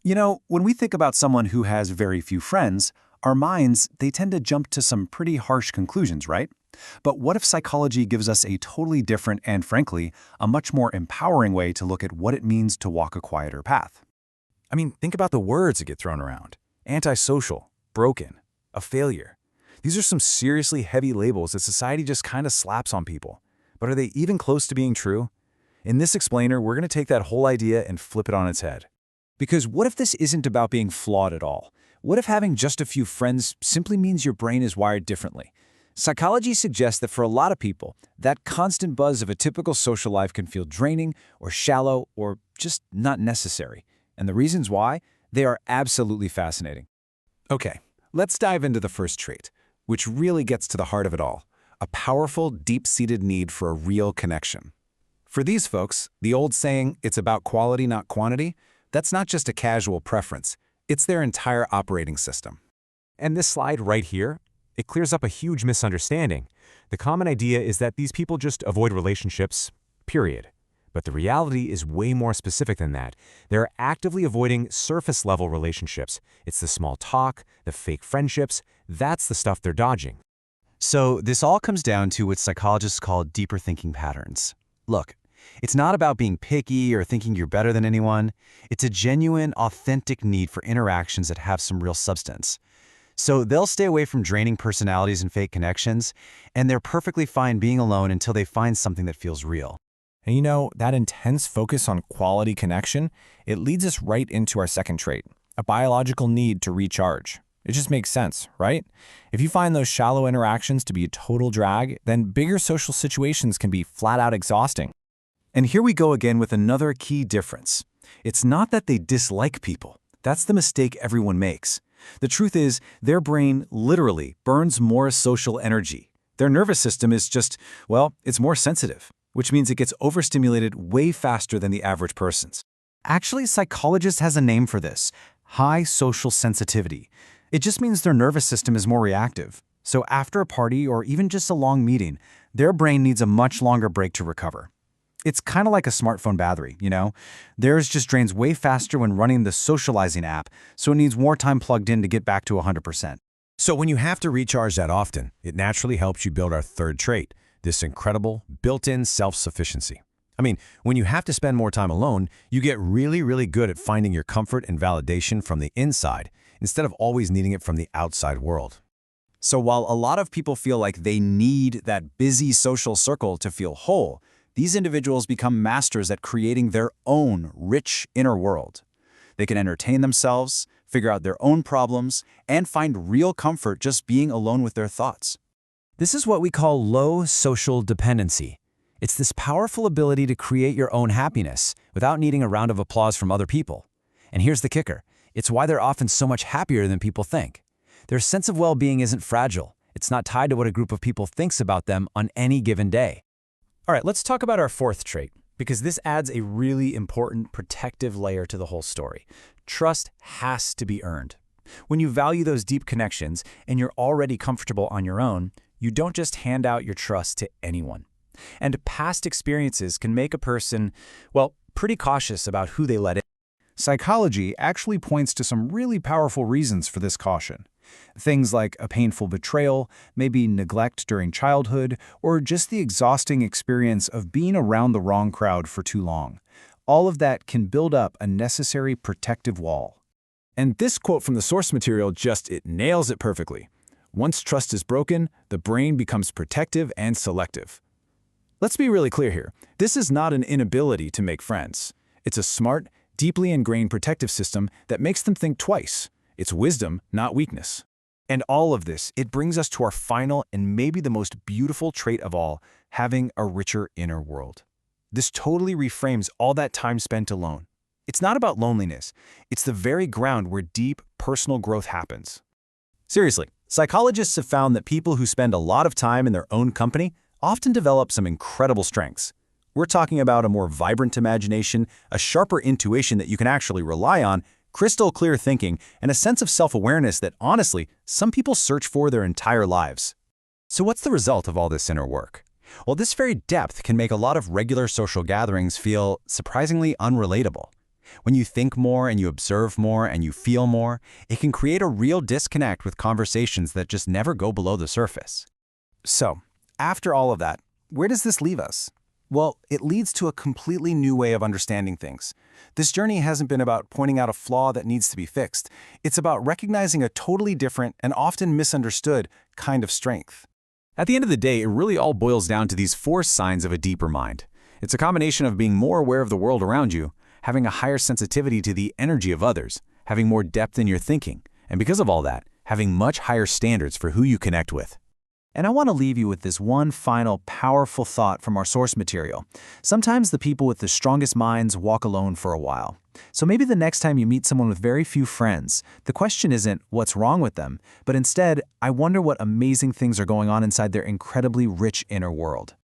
When we think about someone who has very few friends, our minds, they tend to jump to some pretty harsh conclusions, right? But what if psychology gives us a totally different and, frankly, a much more empowering way to look at what it means to walk a quieter path? I mean, think about the words that get thrown around. Antisocial, broken, a failure. These are some seriously heavy labels that society just kind of slaps on people. But are they even close to being true? In this explainer, we're going to take that whole idea and flip it on its head. Because what if this isn't about being flawed at all? What if having just a few friends simply means your brain is wired differently? Psychology suggests that for a lot of people, that constant buzz of a typical social life can feel draining or shallow or just not necessary. And the reasons why? They are absolutely fascinating. Okay, let's dive into the first trait, which really gets to the heart of it all, a powerful, deep-seated need for a real connection. For these folks, the old saying, "it's about quality, not quantity," that's not just a casual preference. It's their entire operating system. And this slide right here, it clears up a huge misunderstanding. The common idea is that these people just avoid relationships, period. But the reality is way more specific than that. They're actively avoiding surface-level relationships. It's the small talk, the fake friendships, that's the stuff they're dodging. So this all comes down to what psychologists call deeper thinking patterns. Look, it's not about being picky or thinking you're better than anyone. It's a genuine, authentic need for interactions that have some real substance. So they'll stay away from draining personalities and fake connections, and they're perfectly fine being alone until they find something that feels real. And that intense focus on quality connection, it leads us right into our second trait, a biological need to recharge. It just makes sense, right? If you find those shallow interactions to be a total drag, then bigger social situations can be flat out exhausting. And here we go again with another key difference. It's not that they dislike people. That's the mistake everyone makes. The truth is, their brain literally burns more social energy. Their nervous system is just, it's more sensitive, which means it gets overstimulated way faster than the average person's. Actually, psychologists has a name for this: high social sensitivity. It just means their nervous system is more reactive. So after a party or even just a long meeting, their brain needs a much longer break to recover. It's kind of like a smartphone battery, Theirs just drains way faster when running the socializing app, so it needs more time plugged in to get back to 100%. So when you have to recharge that often, it naturally helps you build our third trait, this incredible built-in self-sufficiency. I mean, when you have to spend more time alone, you get really, really good at finding your comfort and validation from the inside, instead of always needing it from the outside world. So while a lot of people feel like they need that busy social circle to feel whole, these individuals become masters at creating their own rich inner world. They can entertain themselves, figure out their own problems, and find real comfort just being alone with their thoughts. This is what we call low social dependency. It's this powerful ability to create your own happiness without needing a round of applause from other people. And here's the kicker. It's why they're often so much happier than people think. Their sense of well-being isn't fragile. It's not tied to what a group of people thinks about them on any given day. All right, let's talk about our fourth trait, because this adds a really important protective layer to the whole story. Trust has to be earned. When you value those deep connections and you're already comfortable on your own, you don't just hand out your trust to anyone. And past experiences can make a person, pretty cautious about who they let in. Psychology actually points to some really powerful reasons for this caution. Things like a painful betrayal, maybe neglect during childhood, or just the exhausting experience of being around the wrong crowd for too long. All of that can build up a necessary protective wall. And this quote from the source material it nails it perfectly. Once trust is broken, the brain becomes protective and selective. Let's be really clear here. This is not an inability to make friends. It's a smart, deeply ingrained protective system that makes them think twice. It's wisdom, not weakness. And all of this, it brings us to our final and maybe the most beautiful trait of all, having a richer inner world. This totally reframes all that time spent alone. It's not about loneliness. It's the very ground where deep personal growth happens. Seriously, psychologists have found that people who spend a lot of time in their own company often develop some incredible strengths. We're talking about a more vibrant imagination, a sharper intuition that you can actually rely on, crystal clear thinking, and a sense of self-awareness that, honestly, some people search for their entire lives. So what's the result of all this inner work? Well, this very depth can make a lot of regular social gatherings feel surprisingly unrelatable. When you think more and you observe more and you feel more, it can create a real disconnect with conversations that just never go below the surface. So, after all of that, where does this leave us? Well, it leads to a completely new way of understanding things. This journey hasn't been about pointing out a flaw that needs to be fixed. It's about recognizing a totally different and often misunderstood kind of strength. At the end of the day, it really all boils down to these 4 signs of a deeper mind. It's a combination of being more aware of the world around you, having a higher sensitivity to the energy of others, having more depth in your thinking, and because of all that, having much higher standards for who you connect with. And I want to leave you with this one final powerful thought from our source material. Sometimes the people with the strongest minds walk alone for a while. So maybe the next time you meet someone with very few friends, the question isn't what's wrong with them, but instead, I wonder what amazing things are going on inside their incredibly rich inner world.